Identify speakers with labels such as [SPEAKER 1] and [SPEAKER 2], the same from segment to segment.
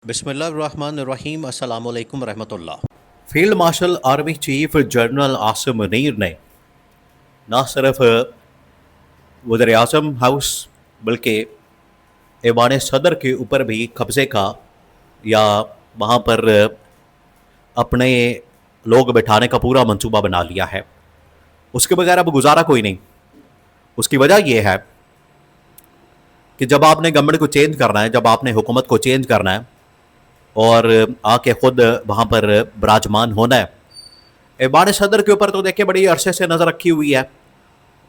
[SPEAKER 1] بسم اللہ الرحمن الرحیم، السلام علیکم ورحمۃ اللہ۔ Field marshal army chief general Asim Munir نے نہ صرف وزیر اعظم ہاؤس بلکہ ایوان صدر کے اوپر بھی قبضے کا یا وہاں پر اپنے لوگ بٹھانے کا پورا منصوبہ بنا لیا ہے۔ اس کے بغیر اب گزارا کوئی نہیں۔ اس کی وجہ یہ ہے کہ جب آپ نے گورنمنٹ کو چینج کرنا ہے، جب آپ نے حکومت کو چینج کرنا ہے اور آ کے خود وہاں پر براجمان ہونا ہے، ایوان صدر کے اوپر تو دیکھیں بڑی عرصے سے نظر رکھی ہوئی ہے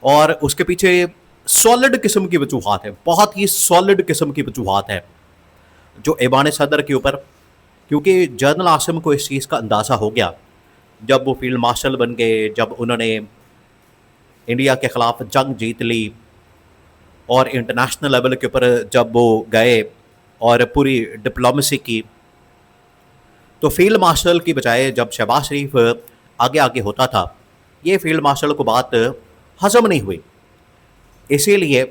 [SPEAKER 1] اور اس کے پیچھے سالڈ قسم کی وجوہات ہیں، بہت ہی سالڈ قسم کی وجوہات ہیں جو ایوان صدر کے اوپر، کیونکہ جنرل عاصم کو اس چیز کا اندازہ ہو گیا جب وہ فیلڈ مارشل بن گئے، جب انہوں نے انڈیا کے خلاف جنگ جیت لی اور انٹرنیشنل لیول کے اوپر جب وہ گئے اور پوری ڈپلومیسی کی، تو فیلڈ مارشل کی بجائے جب شہباز شریف آگے آگے ہوتا تھا، یہ فیلڈ مارشل کو بات ہضم نہیں ہوئی، اسی لیے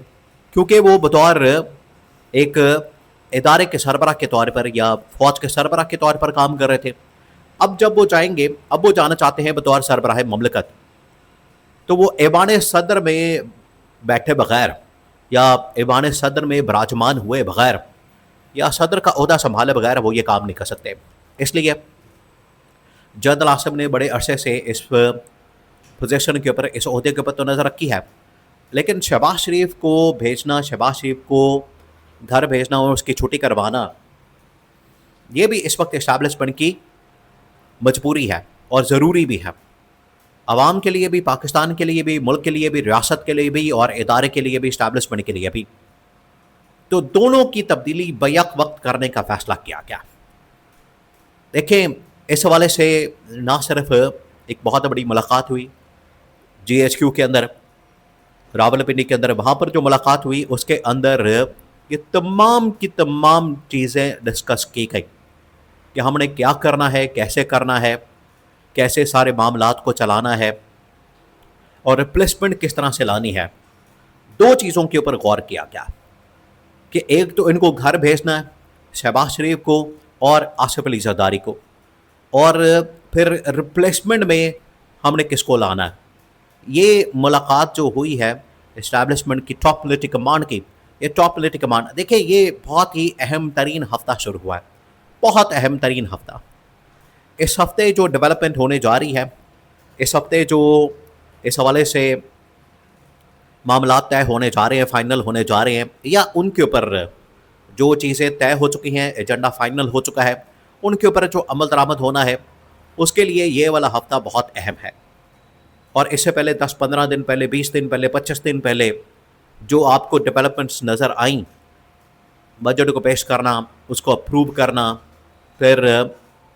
[SPEAKER 1] کیونکہ وہ بطور ایک ادارے کے سربراہ کے طور پر یا فوج کے سربراہ کے طور پر کام کر رہے تھے۔ اب جب وہ جائیں گے، اب وہ جانا چاہتے ہیں بطور سربراہ مملکت، تو وہ ایوان صدر میں بیٹھے بغیر یا ایوان صدر میں براجمان ہوئے بغیر یا صدر کا عہدہ سنبھالے بغیر وہ یہ کام نہیں کر سکتے۔ اس لیے جنرل عاصم نے بڑے عرصے سے اس پوزیشن کے اوپر، اس عہدے کے اوپر تو نظر رکھی ہے، لیکن شہباز شریف کو بھیجنا، شہباز شریف کو گھر بھیجنا اور اس کی چھٹی کروانا، یہ بھی اس وقت اسٹیبلشمنٹ کی مجبوری ہے اور ضروری بھی ہے، عوام کے لیے بھی، پاکستان کے لیے بھی، ملک کے لیے بھی، ریاست کے لیے بھی اور ادارے کے لیے بھی، اسٹیبلشمنٹ کے لیے بھی۔ تو دونوں کی تبدیلی بیک وقت کرنے کا فیصلہ کیا گیا۔ دیکھیں، اس حوالے سے نہ صرف ایک بہت بڑی ملاقات ہوئی جی ایچ کیو کے اندر، راول پنڈی کے اندر، وہاں پر جو ملاقات ہوئی اس کے اندر یہ تمام کی تمام چیزیں ڈسکس کی گئی کہ ہم نے کیا کرنا ہے، کیسے کرنا ہے، کیسے سارے معاملات کو چلانا ہے اور ریپلیسمنٹ کس طرح سے لانی ہے۔ دو چیزوں کے اوپر غور کیا گیا کہ ایک تو ان کو گھر بھیجنا ہے، شہباز شریف کو اور آصف علی زرداری کو، اور پھر ریپلیسمنٹ میں ہم نے کس کو لانا ہے۔ یہ ملاقات جو ہوئی ہے اسٹیبلشمنٹ کی ٹاپ پولیٹیکل کمانڈ کی، یہ ٹاپ پولیٹیکل کمانڈ، دیکھیں یہ بہت ہی اہم ترین ہفتہ شروع ہوا ہے، بہت اہم ترین ہفتہ۔ اس ہفتے جو ڈیولپمنٹ ہونے جا رہی ہے، اس ہفتے جو اس حوالے سے معاملات طے ہونے جا رہے ہیں، فائنل ہونے جا رہے ہیں، یا ان کے اوپر جو چیزیں طے ہو چکی ہیں، ایجنڈا فائنل ہو چکا ہے، ان کے اوپر جو عمل درآمد ہونا ہے، اس کے لیے یہ والا ہفتہ بہت اہم ہے۔ اور اس سے پہلے 10-15 دن پہلے، 20 دن پہلے، 25 دن پہلے جو آپ کو ڈیولپمنٹس نظر آئیں، بجٹ کو پیش کرنا، اس کو اپروو کرنا، پھر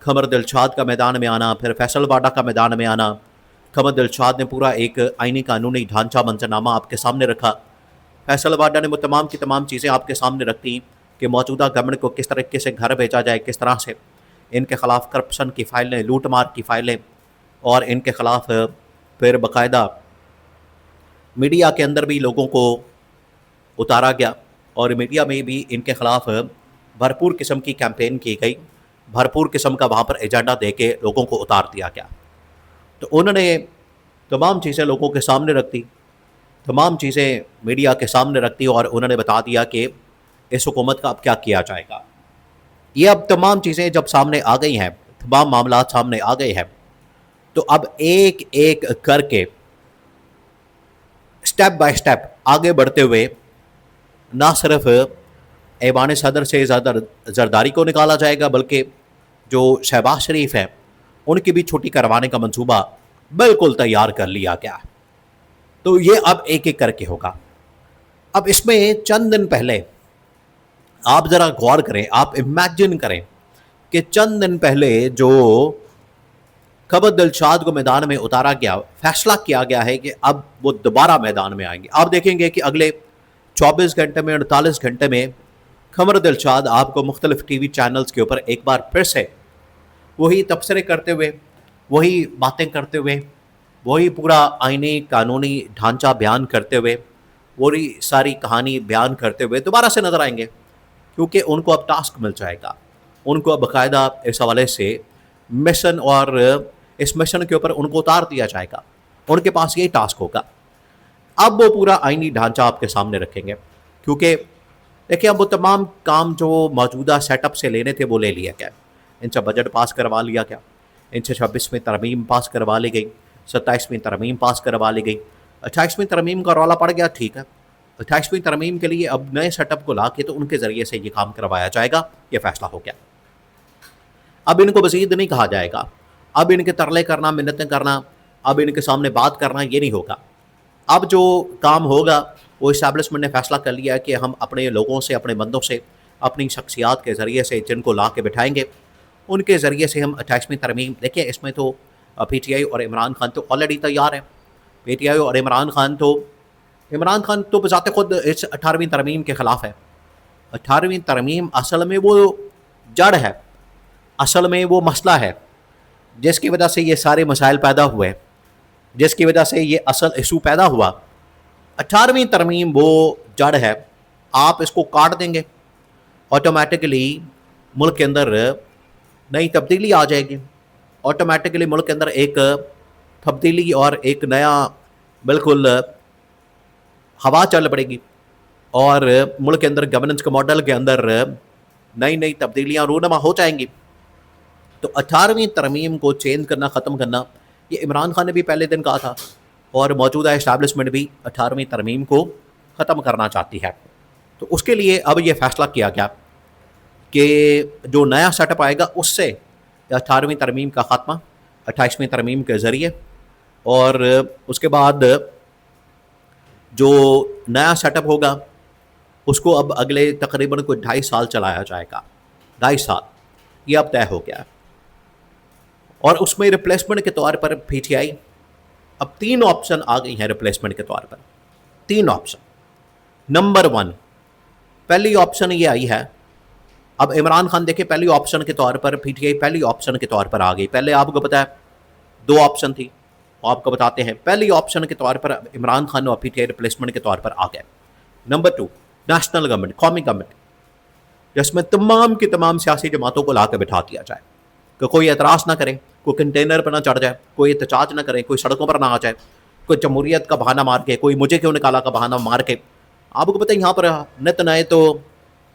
[SPEAKER 1] قمر دلشاد کا میدان میں آنا، پھر فیصل واڈا کا میدان میں آنا، قمر دلشاد نے پورا ایک آئینی قانونی ڈھانچہ منظرنامہ آپ کے سامنے رکھا، فیصل واڈا نے وہ تمام کی تمام چیزیں آپ کے سامنے رکھتی کہ موجودہ گورنمنٹ کو کس طریقے سے گھر بھیجا جائے، کس طرح سے ان کے خلاف کرپشن کی فائلیں، لوٹ مار کی فائلیں، اور ان کے خلاف پھر باقاعدہ میڈیا کے اندر بھی لوگوں کو اتارا گیا اور میڈیا میں بھی ان کے خلاف بھرپور قسم کی کیمپین کی گئی، بھرپور قسم کا وہاں پر ایجنڈا دے کے لوگوں کو اتار دیا گیا۔ تو انہوں نے تمام چیزیں لوگوں کے سامنے رکھ دی، تمام چیزیں میڈیا کے سامنے رکھ دی، اور انہوں نے بتا دیا کہ اس حکومت کا اب کیا کیا جائے گا۔ یہ اب تمام چیزیں جب سامنے آ گئی ہیں، تمام معاملات سامنے آ گئے ہیں، تو اب ایک ایک کر کے سٹیپ بائی سٹیپ آگے بڑھتے ہوئے نہ صرف ایوان صدر سے زرداری کو نکالا جائے گا، بلکہ جو شہباز شریف ہیں ان کی بھی چھٹی کروانے کا منصوبہ بالکل تیار کر لیا گیا۔ تو یہ اب ایک ایک کر کے ہوگا۔ اب اس میں چند دن پہلے آپ ذرا غور کریں، آپ امیجن کریں کہ چند دن پہلے جو قمر دلشاد کو میدان میں اتارا گیا، فیصلہ کیا گیا ہے کہ اب وہ دوبارہ میدان میں آئیں گے۔ آپ دیکھیں گے کہ اگلے 24 گھنٹے میں، 48 گھنٹے میں قمر دلشاد آپ کو مختلف ٹی وی چینلز کے اوپر ایک بار پھر سے وہی تبصرے کرتے ہوئے، وہی باتیں کرتے ہوئے، وہی پورا آئینی قانونی ڈھانچہ بیان کرتے ہوئے، وہی ساری کہانی بیان کرتے ہوئے دوبارہ سے نظر آئیں گے، کیونکہ ان کو اب ٹاسک مل جائے گا۔ ان کو باقاعدہ اس حوالے سے مشن اور اس مشن کے اوپر ان کو اتار دیا جائے گا. ان کے پاس یہی ٹاسک ہوگا. اب وہ پورا آئینی ڈھانچہ آپ کے سامنے رکھیں گے کیونکہ دیکھیں اب وہ تمام کام جو موجودہ سیٹ اپ سے لینے تھے وہ لے لیا گیا. ان سے بجٹ پاس کروا لیا گیا, ان سے 26ویں ترمیم پاس کروا لی گئی, 27ویں ترمیم پاس کروا لی گئی, 28ویں ترمیم کا رولا پڑ گیا. ٹھیک ہے, 28ویں ترمیم کے لیے اب نئے سیٹ اپ کو لا کے تو ان کے ذریعے سے یہ کام کروایا جائے گا. یہ فیصلہ ہو گیا. اب ان کو مزید نہیں کہا جائے گا, اب ان کے ترلے کرنا, منتیں کرنا, اب ان کے سامنے بات کرنا یہ نہیں ہوگا. اب جو کام ہوگا وہ اسٹیبلشمنٹ نے فیصلہ کر لیا کہ ہم اپنے لوگوں سے, اپنے بندوں سے, اپنی شخصیات کے ذریعے سے جن کو لا کے بٹھائیں گے ان کے ذریعے سے ہم 28ویں ترمیم. دیکھیں اس میں تو پی ٹی آئی اور عمران خان تو آلریڈی تیار ہیں. پی ٹی آئی اور عمران خان تو بذات خود اس 18ویں ترمیم کے خلاف ہے. 18ویں ترمیم اصل میں وہ جڑ ہے, اصل میں وہ مسئلہ ہے جس کی وجہ سے یہ سارے مسائل پیدا ہوئے, جس کی وجہ سے یہ اصل ایشو پیدا ہوا. 18ویں ترمیم وہ جڑ ہے. آپ اس کو کاٹ دیں گے آٹومیٹکلی ملک کے اندر نئی تبدیلی آ جائے گی. آٹومیٹکلی ملک کے اندر ایک تبدیلی اور ایک نیا بالکل ہوا چل پڑے گی اور ملک کے اندر گورننس کے ماڈل کے اندر نئی نئی تبدیلیاں رونما ہو جائیں گی. تو 18ویں ترمیم کو چینج کرنا, ختم کرنا, یہ عمران خان نے بھی پہلے دن کہا تھا اور موجودہ اسٹیبلشمنٹ بھی 18ویں ترمیم کو ختم کرنا چاہتی ہے. تو اس کے لیے اب یہ فیصلہ کیا گیا کہ جو نیا سیٹ اپ آئے گا اس سے 18ویں ترمیم کا خاتمہ 28ویں ترمیم کے ذریعے, اور اس کے بعد جو نیا سیٹ اپ ہوگا اس کو اب اگلے تقریباً کوئی 2.5 سال چلایا جائے گا. 2.5 سال یہ اب طے ہو گیا ہے. اور اس میں ریپلیسمنٹ کے طور پر پی ٹی آئی اب 3 آپشن آ گئی ہیں ریپلیسمنٹ کے طور پر. 3 آپشن. نمبر 1, پہلی آپشن یہ آئی ہے, اب عمران خان دیکھیں پہلی آپشن کے طور پر پی ٹی آئی پہلی آپشن کے طور پر آ گئی. پہلے آپ کو پتا ہے 2 آپشن تھی, آپ کو بتاتے ہیں. پہلی آپشن کے طور پر عمران خان اور پی ٹی آئی ریپلیسمنٹ کے طور پر آ گئے. نمبر 2, نیشنل گورنمنٹ, قومی گورنمنٹ, جس میں تمام کی تمام سیاسی جماعتوں کو لا کے بٹھا دیا جائے کہ کوئی اعتراض نہ کرے, کوئی کنٹینر پر نہ چڑھ جائے, کوئی احتجاج نہ کرے, کوئی سڑکوں پر نہ آ جائے, کوئی جمہوریت کا بہانہ مار کے, کوئی مجھے کیوں نکالا کا بہانہ مار کے. آپ کو پتہ ہے یہاں پر نت نئے تو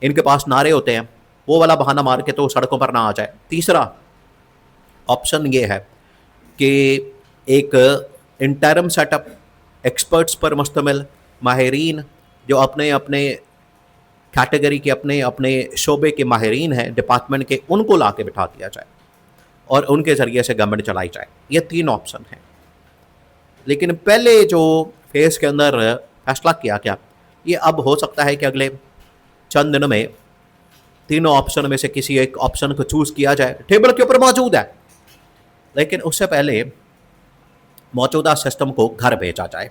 [SPEAKER 1] ان کے پاس نعرے ہوتے ہیں, وہ والا بہانہ مار کے تو سڑکوں پر نہ آ جائے. تیسرا آپشن یہ ہے کہ ایک انٹرم سیٹ اپ, ایکسپرٹس پر مشتمل, ماہرین جو اپنے اپنے کیٹیگری کے, اپنے اپنے شعبے کے ماہرین ہیں ڈپارٹمنٹ کے, ان کو لا کے بٹھا دیا جائے اور ان کے ذریعے سے گورنمنٹ چلائی جائے. یہ 3 آپشن ہیں. لیکن پہلے جو فیز کے اندر فیصلہ کیا گیا, یہ اب ہو سکتا ہے کہ اگلے چند دنوں میں تینوں آپشن میں سے کسی ایک آپشن کو چوز کیا جائے. ٹیبل کے اوپر موجود ہے, لیکن اس سے پہلے موجودہ سسٹم کو گھر بھیجا جائے.